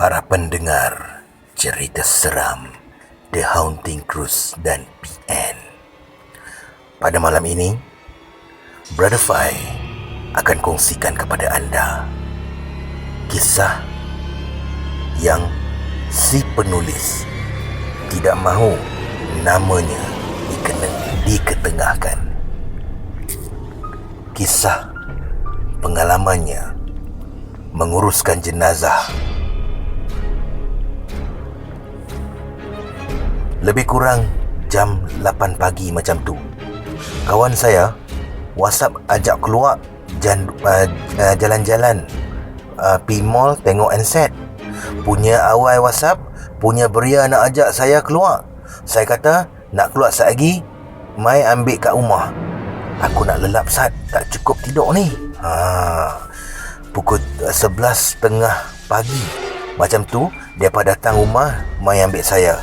Para pendengar cerita seram The Haunting Cruise dan PN. Pada malam ini, Brother Fai akan kongsikan kepada anda kisah yang si penulis tidak mahu namanya diketengahkan. Kisah pengalamannya menguruskan jenazah. Lebih kurang jam 8 pagi macam tu, kawan saya WhatsApp ajak keluar jalan-jalan, pergi mall tengok handset. Punya awal WhatsApp, punya beria nak ajak saya keluar. Saya kata nak keluar sat lagi, mai ambil kat rumah. Aku nak lelap sat, tak cukup tidur ni. Pukul 11.30 pagi macam tu, depa datang rumah mai ambil saya.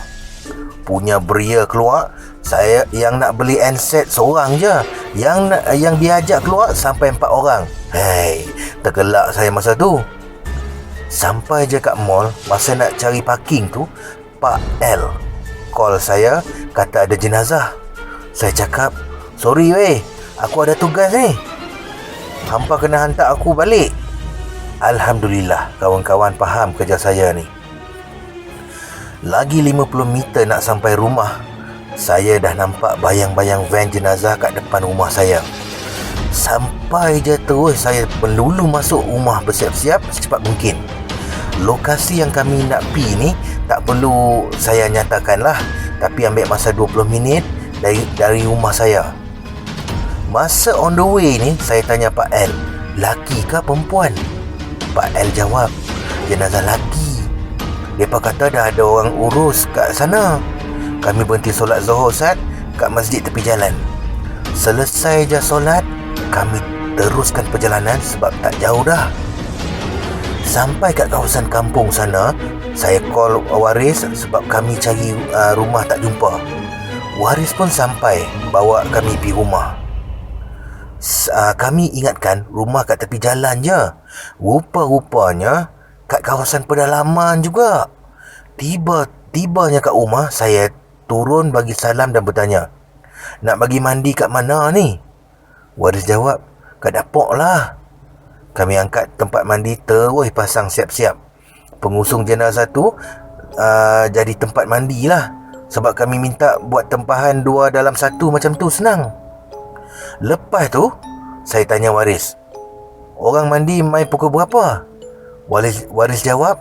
Punya beria keluar, saya yang nak beli handset seorang je, yang diajak keluar sampai 4 orang. Hei, tergelak saya masa tu. Sampai je kat mall, masa nak cari parking tu, Pak L call saya, kata ada jenazah. Saya cakap, sorry weh, aku ada tugas ni, hampa kena hantar aku balik. Alhamdulillah, kawan-kawan faham kerja saya ni. Lagi 50 meter nak sampai rumah, saya dah nampak bayang-bayang van jenazah kat depan rumah saya. Sampai je terus saya melulu masuk rumah bersiap-siap secepat mungkin. Lokasi yang kami nak pergi ni tak perlu saya nyatakan lah, tapi ambil masa 20 minit dari rumah saya. Masa on the way ni, saya tanya Pak L, laki ke perempuan? Pak L jawab, jenazah laki. Mereka kata dah ada orang urus kat sana. Kami berhenti solat Zuhur sat kat masjid tepi jalan. Selesai je solat, kami teruskan perjalanan sebab tak jauh dah. Sampai kat kawasan kampung sana, saya call Waris sebab kami cari rumah tak jumpa. Waris pun sampai bawa kami pergi rumah. Kami ingatkan rumah kat tepi jalan je. Rupa-rupanya kat kawasan pedalaman juga. Tiba-tibanya kat rumah, saya turun bagi salam dan bertanya, nak bagi mandi kat mana ni? Waris jawab, kat dapur lah. Kami angkat tempat mandi, terus pasang siap-siap. Pengusung jenazah tu jadi tempat mandi lah, sebab kami minta buat tempahan 2 dalam 1 macam tu, senang. Lepas tu saya tanya Waris, orang mandi mai pukul berapa? Waris jawab,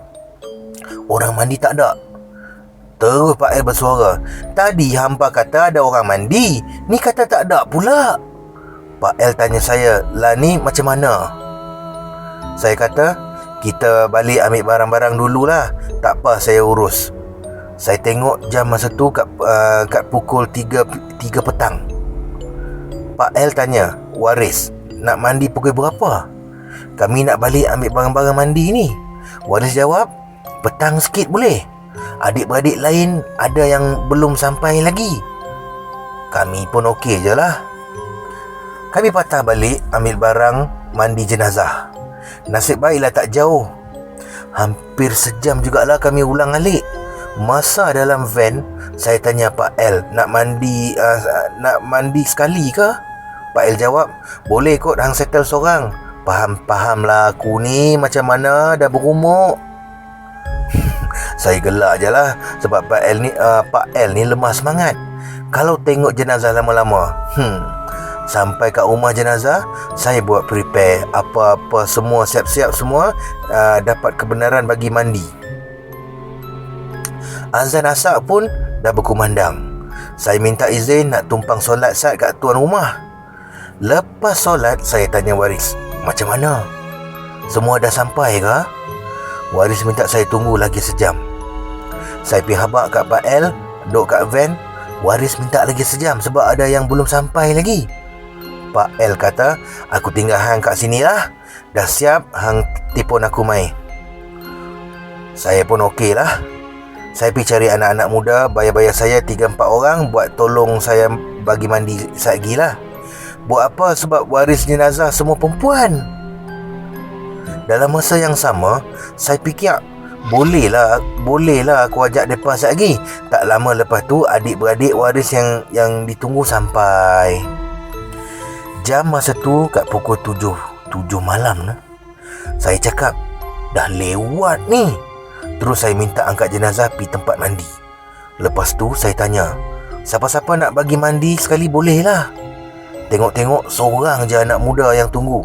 orang mandi tak ada. Terus Pak L bersuara, tadi hampa kata ada orang mandi, ni kata tak ada pula. Pak L tanya saya, lah ni macam mana? Saya kata, kita balik ambil barang-barang dululah, tak apa saya urus. Saya tengok jam masa tu kat pukul 3 petang. Pak L tanya Waris, nak mandi pukul berapa? Kami nak balik ambil barang-barang mandi ni. Waris jawab, petang sikit boleh? Adik-beradik lain ada yang belum sampai lagi. Kami pun okey je lah. Kami patah balik ambil barang mandi jenazah. Nasib baiklah tak jauh. Hampir sejam jugalah kami ulang alik. Masa dalam van, saya tanya Pak L, nak mandi sekali ke? Pak L jawab, boleh kot hang settle seorang. Faham lah aku ni macam mana dah berumur. Saya gelak je lah, sebab Pak L ni lemah semangat kalau tengok jenazah lama-lama. Sampai kat rumah jenazah, saya buat prepare apa-apa semua, siap-siap semua, dapat kebenaran bagi mandi. Azan asar pun dah berkumandang. Saya minta izin nak tumpang solat sat kat tuan rumah. Lepas solat, saya tanya Waris, macam mana? Semua dah sampai ke? Waris minta saya tunggu lagi sejam. Saya pergi habaq kat Pak L, duduk kat van. Waris minta lagi sejam sebab ada yang belum sampai lagi. Pak L kata, aku tinggal hang kat sini lah. Dah siap, hang telefon aku mai. Saya pun okey lah. Saya pergi cari anak-anak muda, bayar-bayar saya 3-4 orang buat tolong saya bagi mandi satgi lah. Buat apa? Sebab waris jenazah semua perempuan. Dalam masa yang sama, saya fikir Bolehlah aku ajak mereka sekejap lagi. Tak lama lepas tu adik-beradik waris yang ditunggu sampai. Jam masa tu kat pukul 7 malam lah. Saya cakap, dah lewat ni. Terus saya minta angkat jenazah pergi tempat mandi. Lepas tu saya tanya, siapa-siapa nak bagi mandi sekali boleh lah. Tengok-tengok seorang je anak muda yang tunggu.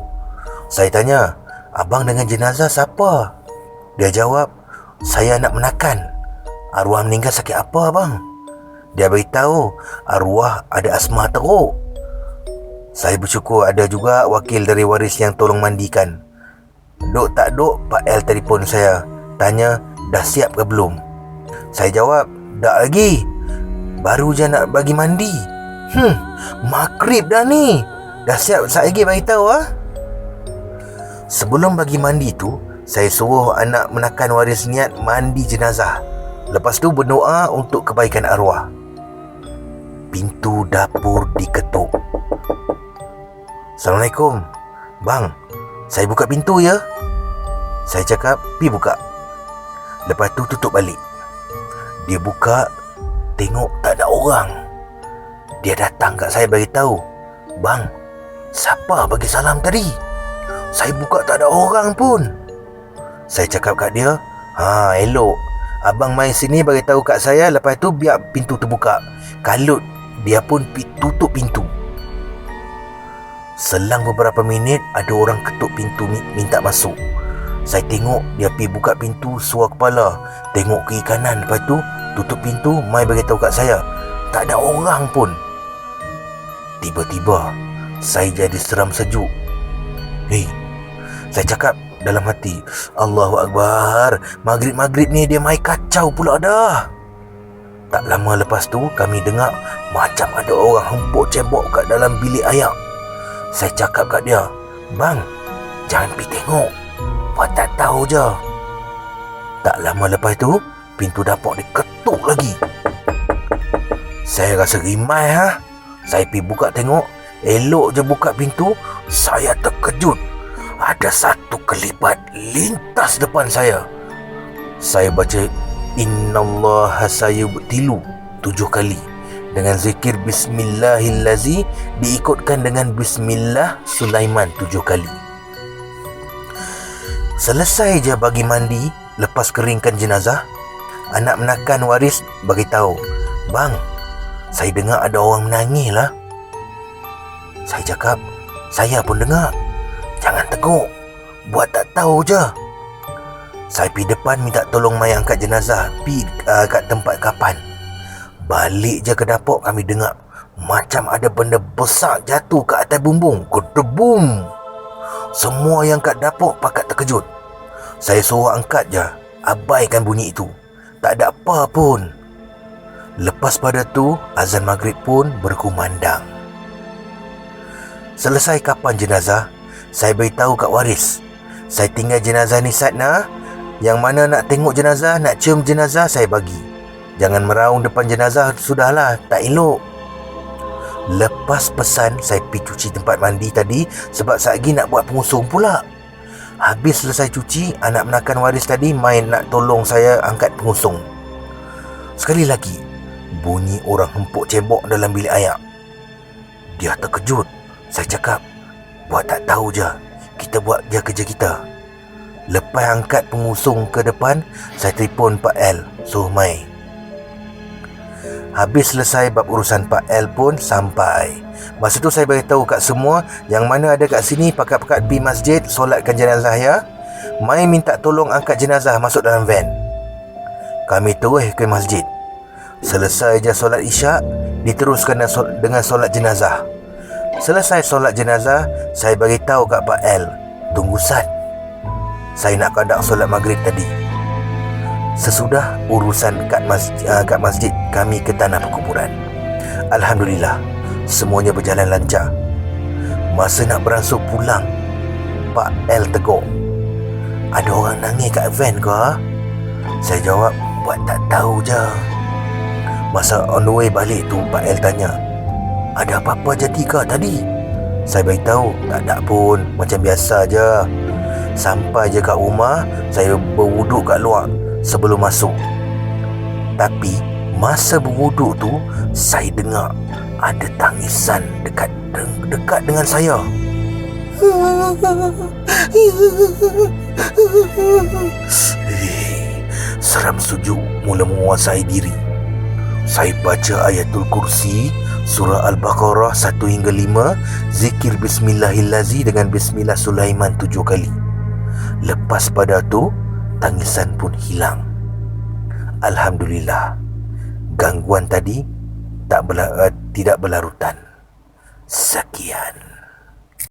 Saya tanya, abang dengan jenazah siapa? Dia jawab, saya nak menakan. Arwah meninggal sakit apa abang? Dia beritahu arwah ada asma teruk. Saya bersyukur ada juga wakil dari waris yang tolong mandikan. Duk tak duk, Pak L telefon saya, tanya dah siap ke belum. Saya jawab, dak lagi, baru je nak bagi mandi. Maghrib dah ni. Dah siap sekejap lagi beritahu ah. Sebelum bagi mandi tu, saya suruh anak menakan waris niat mandi jenazah. Lepas tu berdoa untuk kebaikan arwah. Pintu dapur diketuk. Assalamualaikum. Bang, saya buka pintu ya. Saya cakap, pergi buka. Lepas tu tutup balik. Dia buka, tengok tak ada orang. Dia datang kat saya beritahu, bang, siapa bagi salam tadi? Saya buka tak ada orang pun. Saya cakap kat dia, elok. Abang mai sini beritahu kat saya, lepas tu biar pintu terbuka. Kalut, dia pun tutup pintu. Selang beberapa minit, ada orang ketuk pintu minta masuk. Saya tengok dia pergi buka pintu, suar kepala, tengok kiri kanan, lepas tu tutup pintu, mai beritahu kat saya, tak ada orang pun. Tiba-tiba saya jadi seram sejuk. Saya cakap dalam hati, Allahu Akbar, maghrib-maghrib ni dia mai kacau pula dah. Tak lama lepas tu kami dengar macam ada orang hempuk cebok kat dalam bilik ayak. Saya cakap kat dia, bang, jangan pergi tengok, buat tak tahu je. Tak lama lepas tu pintu dapur diketuk lagi. Saya rasa rimai Saya pergi buka tengok. Elok je buka pintu, saya terkejut. Ada satu kelipat lintas depan saya. Saya baca Innallaha sayubtilu 7 kali dengan zikir Bismillahillazi, diikutkan dengan Bismillah Sulaiman 7 kali. Selesai je bagi mandi, lepas keringkan jenazah, anak menakan waris beritahu, bang, saya dengar ada orang menangis lah. Saya cakap, saya pun dengar. Jangan teguk, buat tak tahu je. Saya pergi depan minta tolong mai angkat jenazah, pergi kat tempat kapan. Balik je ke dapur, kami dengar macam ada benda besar jatuh ke atas bumbung. Kedebum. Semua yang kat dapur pakat terkejut. Saya suruh angkat je, abaikan bunyi itu. Tak ada apa pun. Lepas pada tu, azan maghrib pun berkumandang. Selesai kapan jenazah, saya beritahu kat waris, saya tinggal jenazah ni Satna. Yang mana nak tengok jenazah, nak cium jenazah, saya bagi. Jangan meraung depan jenazah, sudahlah, tak elok. Lepas pesan, saya pergi cuci tempat mandi tadi, sebab saat lagi nak buat pengusung pula. Habis selesai cuci, anak menakan waris tadi main nak tolong saya angkat pengusung. Sekali lagi, bunyi orang hempuk cebok dalam bilik ayak. Dia terkejut. Saya cakap, buat tak tahu je, kita buat je kerja kita. Lepas angkat pengusung ke depan, saya telefon Pak L, suruh mai. Habis selesai bab urusan Pak L pun sampai. Masa tu saya beritahu kat semua, yang mana ada kat sini pakat-pakat pergi masjid, solatkan jenazah ya. Mai minta tolong angkat jenazah masuk dalam van. Kami terus ke masjid. Selesai je solat isyak, diteruskan dengan solat jenazah. Selesai solat jenazah, saya beritahu kat Pak L, tunggu Sat, saya nak kadak solat maghrib tadi. Sesudah urusan kat masjid, kami ke tanah perkuburan. Alhamdulillah, semuanya berjalan lancar. Masa nak beransur pulang, Pak L tegur, ada orang nangis kat van ke? Saya jawab, buat tak tahu je. Masa on the way balik tu, Pak L tanya, ada apa-apa jadi ke tadi? Saya beritahu, tak ada pun, macam biasa je. Sampai je kat rumah, saya berwuduk kat luar. sebelum masuk. Tapi masa berwuduk tu, saya dengar ada tangisan dekat dengan saya. Seram sujud mula menguasai diri. Saya baca ayatul kursi, surah Al-Baqarah 1 hingga 5, zikir Bismillahirrahmanirrahim dengan Bismillah Sulaiman 7 kali. Lepas pada tu, tangisan pun hilang. Alhamdulillah, gangguan tadi tidak berlarutan. Sekian.